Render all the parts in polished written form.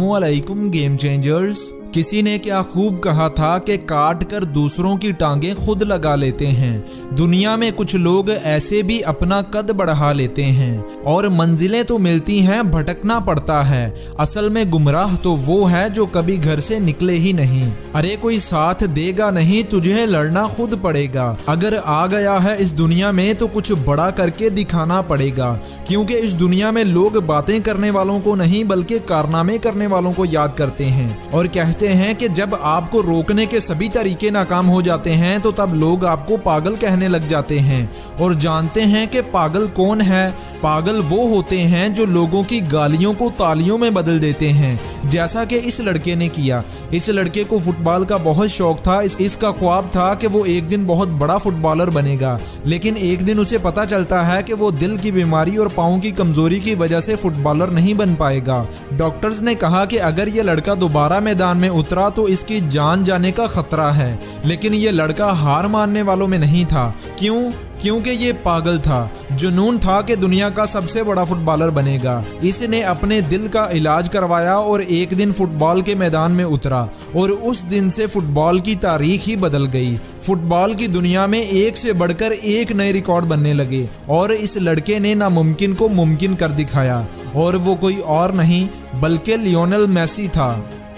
अस्सलामुअलैकुम game changers. किसी ने क्या खूब कहा था कि काट कर दूसरों की टांगें खुद लगा लेते हैं। दुनिया में कुछ लोग ऐसे भी अपना कद बढ़ा लेते हैं और मंजिलें तो मिलती हैं, भटकना पड़ता है। असल में गुमराह तो वो है जो कभी घर से निकले ही नहीं। अरे कोई साथ देगा नहीं, तुझे लड़ना खुद पड़ेगा। अगर आ गया है इस दुनिया में तो कुछ बड़ा करके दिखाना पड़ेगा, क्योंकि इस दुनिया में लोग बातें करने वालों को नहीं बल्कि कारनामे करने वालों को याद करते हैं और कहते हैं कि जब आपको रोकने के सभी तरीके नाकाम हो जाते हैं तो तब लोग आपको पागल कहने लग जाते हैं। और जानते हैं कि पागल कौन है? पागल वो होते हैं जो लोगों की गालियों को तालियों में बदल देते हैं, जैसा कि इस लड़के ने किया। इस लड़के को फुटबॉल का बहुत शौक था। इसका ख्वाब था कि वो एक दिन बहुत बड़ा फुटबॉलर बनेगा, लेकिन एक दिन उसे पता चलता है कि वो दिल की बीमारी और पाँव की कमजोरी की वजह से फुटबॉलर नहीं बन पाएगा। डॉक्टर्स ने कहा कि अगर ये लड़का दोबारा मैदान में उतरा तो इसकी जान जाने का खतरा है, लेकिन ये लड़का हार मानने वालों में नहीं था। क्यों? क्योंकि ये पागल था। जुनून था कि दुनिया का सबसे बड़ा फुटबॉलर बनेगा। इसने अपने दिल का इलाज करवाया और एक दिन फुटबॉल के मैदान में उतरा और उस दिन से फुटबॉल की तारीख ही बदल गई। फुटबॉल की दुनिया में एक से बढ़कर एक नए रिकॉर्ड बनने लगे और इस लड़के ने नामुमकिन को मुमकिन कर दिखाया, और वो कोई और नहीं बल्कि लियोनेल मेसी था।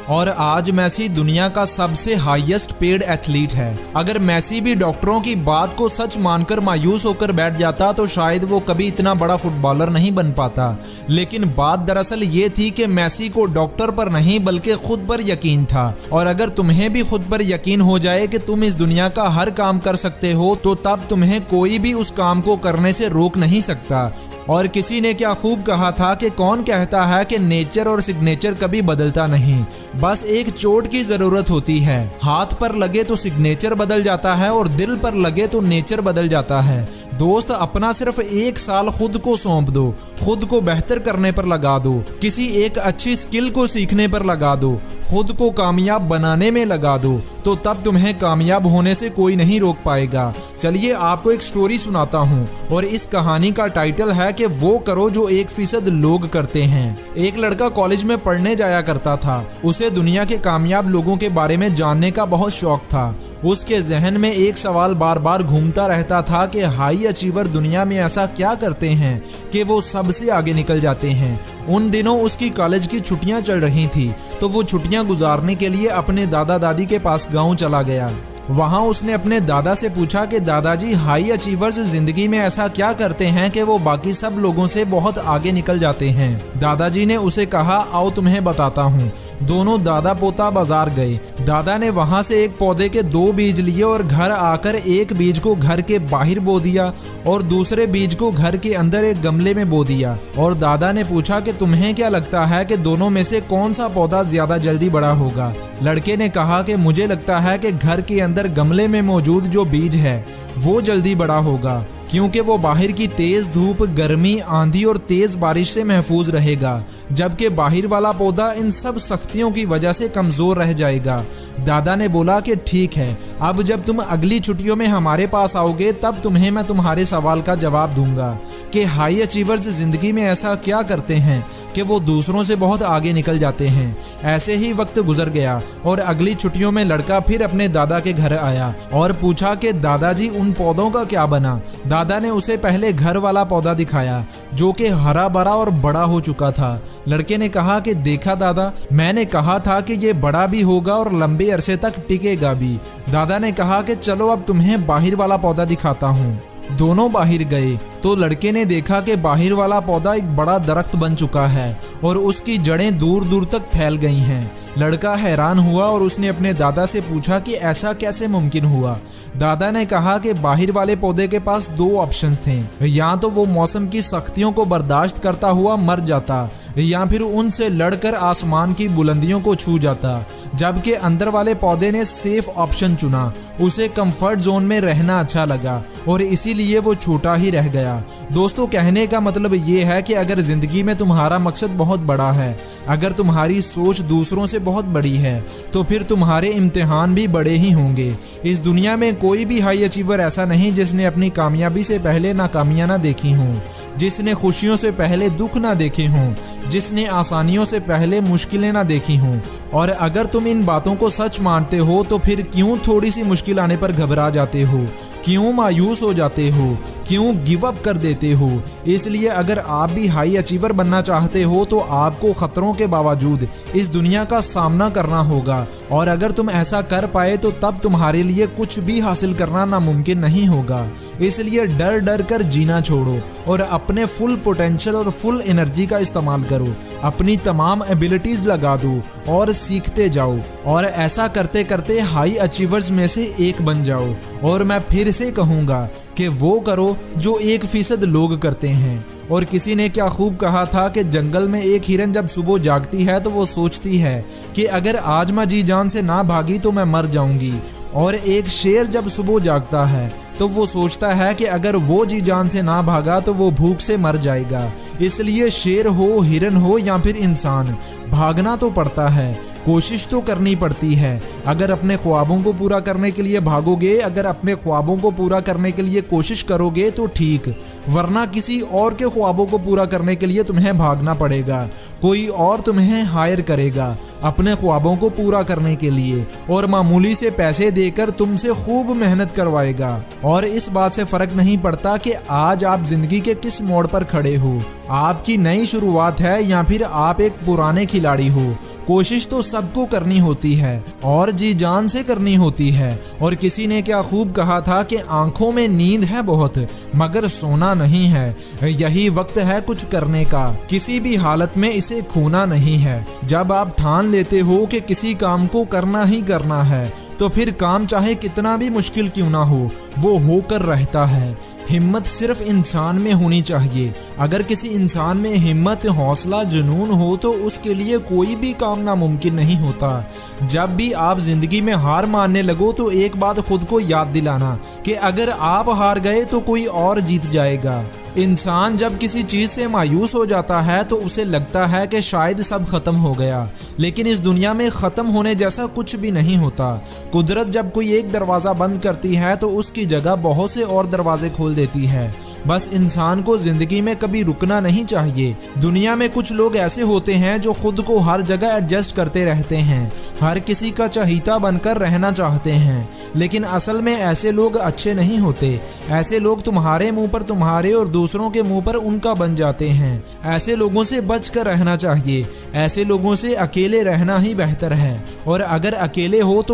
और आज मेसी दुनिया का सबसे हाईएस्ट पेड एथलीट है। अगर मेसी भी डॉक्टरों की बात को सच मानकर मायूस होकर बैठ जाता तो शायद वो कभी इतना बड़ा फुटबॉलर नहीं बन पाता। लेकिन बात दरअसल ये थी कि मेसी को डॉक्टर पर नहीं बल्कि खुद पर यकीन था। और अगर तुम्हें भी खुद पर यकीन हो जाए कि तुम इस दुनिया का हर काम कर सकते हो तो तब तुम्हें कोई भी उस काम को करने से रोक नहीं सकता। और किसी ने क्या खूब कहा था कि कौन कहता है कि नेचर और सिग्नेचर कभी बदलता नहीं, बस एक चोट की जरूरत होती है। हाथ पर लगे तो सिग्नेचर बदल जाता है और दिल पर लगे तो नेचर बदल जाता है। दोस्त, अपना सिर्फ 1 साल खुद को सौंप दो, खुद को बेहतर करने पर लगा दो, किसी एक अच्छी स्किल को सीखने पर लगा दो, खुद को कामयाब बनाने में लगा दो, तो तब तुम्हें कामयाब होने से कोई नहीं रोक पाएगा। चलिए आपको एक स्टोरी सुनाता हूँ और इस कहानी का टाइटल है कि वो करो जो 1% लोग करते हैं। एक लड़का कॉलेज में पढ़ने जाया करता था। उसे दुनिया के कामयाब लोगों के बारे में जानने का बहुत शौक था। उसके जहन में एक सवाल बार बार घूमता रहता था कि हाई अचीवर दुनिया में ऐसा क्या करते हैं कि वो सबसे आगे निकल जाते हैं। उन दिनों उसकी कॉलेज की छुट्टियां चल रही थी, तो वो छुट्टियां गुजारने के लिए अपने दादा दादी के पास गांव चला गया। वहां उसने अपने दादा से पूछा कि दादाजी, हाई अचीवर्स जिंदगी में ऐसा क्या करते हैं कि वो बाकी सब लोगों से बहुत आगे निकल जाते हैं। दादाजी ने उसे कहा, आओ तुम्हें बताता हूँ। दोनों दादा पोता बाजार गए। दादा ने वहां से एक पौधे के 2 बीज लिए और घर आकर एक बीज को घर के बाहर बो दिया और दूसरे बीज को घर के अंदर एक गमले में बो दिया। और दादा ने पूछा कि तुम्हें क्या लगता है कि दोनों में से कौन सा पौधा ज्यादा जल्दी बड़ा होगा? लड़के ने कहा कि मुझे लगता है कि घर के अंदर गमले में मौजूद जो बीज है वो जल्दी बड़ा होगा, क्योंकि वो बाहर की तेज धूप, गर्मी, आंधी और तेज बारिश से महफूज रहेगा, जबकि बाहर वाला पौधा इन सब सख्तियों की वजह से कमजोर रह जाएगा। दादा ने बोला कि ठीक है, अब जब तुम अगली छुट्टियों में हमारे पास आओगे तब तुम्हें मैं तुम्हारे सवाल का जवाब दूंगा कि हाई अचीवर्स जिंदगी में ऐसा क्या करते हैं कि वो दूसरों से बहुत आगे निकल जाते हैं। ऐसे ही वक्त गुजर गया और अगली छुट्टियों में लड़का फिर अपने दादा के घर आया और पूछा कि दादाजी, उन पौधों का क्या बना? दादा ने उसे पहले घर वाला पौधा दिखाया जो कि हरा भरा और बड़ा हो चुका था। लड़के ने कहा कि देखा दादा, मैंने कहा था कि ये बड़ा भी होगा और लंबे अरसे तक टिकेगा भी। दादा ने कहा कि चलो अब तुम्हें बाहर वाला पौधा दिखाता हूँ। दोनों बाहर गए तो लड़के ने देखा कि बाहर वाला पौधा एक बड़ा दरख्त बन चुका है और उसकी जड़ें दूर दूर तक फैल गई हैं। लड़का हैरान हुआ और उसने अपने दादा से पूछा कि ऐसा कैसे मुमकिन हुआ? दादा ने कहा कि बाहर वाले पौधे के पास 2 ऑप्शंस थे, या तो वो मौसम की सख्तियों को बर्दाश्त करता हुआ मर जाता या फिर उनसे लड़कर आसमान की बुलंदियों को छू जाता, जबकि अंदर वाले पौधे ने सेफ ऑप्शन चुना। उसे कंफर्ट जोन में रहना अच्छा लगा और इसीलिए वो छोटा ही रह गया। दोस्तों, कहने का मतलब ये है कि अगर ज़िंदगी में तुम्हारा मकसद बहुत बड़ा है, अगर तुम्हारी सोच दूसरों से बहुत बड़ी है, तो फिर तुम्हारे इम्तिहान भी बड़े ही होंगे। इस दुनिया में कोई भी हाई अचीवर ऐसा नहीं जिसने अपनी कामयाबी से पहले नाकामियां ना देखी हों, जिसने खुशियों से पहले दुख ना देखे हों, जिसने आसानियों से पहले मुश्किलें ना देखी हों। और अगर तुम इन बातों को सच मानते हो तो फिर क्यों थोड़ी सी मुश्किल आने पर घबरा जाते हो, क्यों मायूस हो जाते हो, क्यों गिव अप कर देते हो। इसलिए अगर आप भी हाई अचीवर बनना चाहते हो तो आपको खतरों के बावजूद इस दुनिया का सामना करना होगा। और अगर तुम ऐसा कर पाए तो तब तुम्हारे लिए कुछ भी हासिल करना नामुमकिन नहीं होगा। इसलिए डर डर कर जीना छोड़ो और अपने फुल पोटेंशियल और फुल एनर्जी का इस्तेमाल करो। अपनी तमाम एबिलिटीज लगा दो और सीखते जाओ और ऐसा करते करते हाई अचीवर्स में से एक बन जाओ। और मैं फिर से कहूँगा कि वो करो जो 1% लोग करते हैं। और किसी ने क्या खूब कहा था कि जंगल में एक हिरन जब सुबह जागती है तो वो सोचती है कि अगर आज मैं जी जान से ना भागी तो मैं मर जाऊंगी। और एक शेर जब सुबह जागता है तो वो सोचता है कि अगर वो जी जान से ना भागा तो वो भूख से मर जाएगा। इसलिए शेर हो, हिरन हो या फिर इंसान, भागना तो पड़ता है, कोशिश तो करनी पड़ती है। अगर अपने ख्वाबों को पूरा करने के लिए भागोगे, अगर अपने ख्वाबों को पूरा करने के लिए कोशिश करोगे तो ठीक, वरना किसी और के ख्वाबों को पूरा करने के लिए तुम्हें भागना पड़ेगा। कोई और तुम्हें हायर करेगा अपने ख्वाबों को पूरा करने के लिए और मामूली से पैसे देकर तुमसे खूब मेहनत करवाएगा। और इस बात से फर्क नहीं पड़ता कि आज आप जिंदगी के किस मोड़ पर खड़े हो, आपकी नई शुरुआत है या फिर आप एक पुराने खिलाड़ी हो। कोशिश तो सबको करनी होती है और जी जान से करनी होती है। और किसी ने क्या खूब कहा था कि आंखों में नींद है बहुत मगर सोना नहीं है। यही वक्त है कुछ करने का, किसी भी हालत में इसे खोना नहीं है। जब आप ठान लेते हो कि किसी काम को करना ही करना है तो फिर काम चाहे कितना भी मुश्किल क्यों ना हो वो होकर रहता है। हिम्मत सिर्फ इंसान में होनी चाहिए। अगर किसी इंसान में हिम्मत, हौसला, जुनून हो तो उसके लिए कोई भी काम नामुमकिन नहीं होता। जब भी आप जिंदगी में हार मानने लगो तो एक बात खुद को याद दिलाना कि अगर आप हार गए तो कोई और जीत जाएगा। इंसान जब किसी चीज़ से मायूस हो जाता है तो उसे लगता है कि शायद सब खत्म हो गया, लेकिन इस दुनिया में ख़त्म होने जैसा कुछ भी नहीं होता। कुदरत जब कोई एक दरवाज़ा बंद करती है तो उसकी जगह बहुत से और दरवाजे खोल देती है। बस इंसान को ज़िंदगी में कभी रुकना नहीं चाहिए। दुनिया में कुछ लोग ऐसे होते हैं जो खुद को हर जगह एडजस्ट करते रहते हैं, हर किसी का चहीता बनकर रहना चाहते हैं, लेकिन असल में ऐसे लोग अच्छे नहीं होते। ऐसे लोग तुम्हारे मुंह पर तुम्हारे और दूसरों के मुंह पर उनका बन जाते हैं। ऐसे लोगों से बच कर रहना चाहिए। ऐसे लोगों से अकेले रहना ही बेहतर है। और अगर अकेले हो तो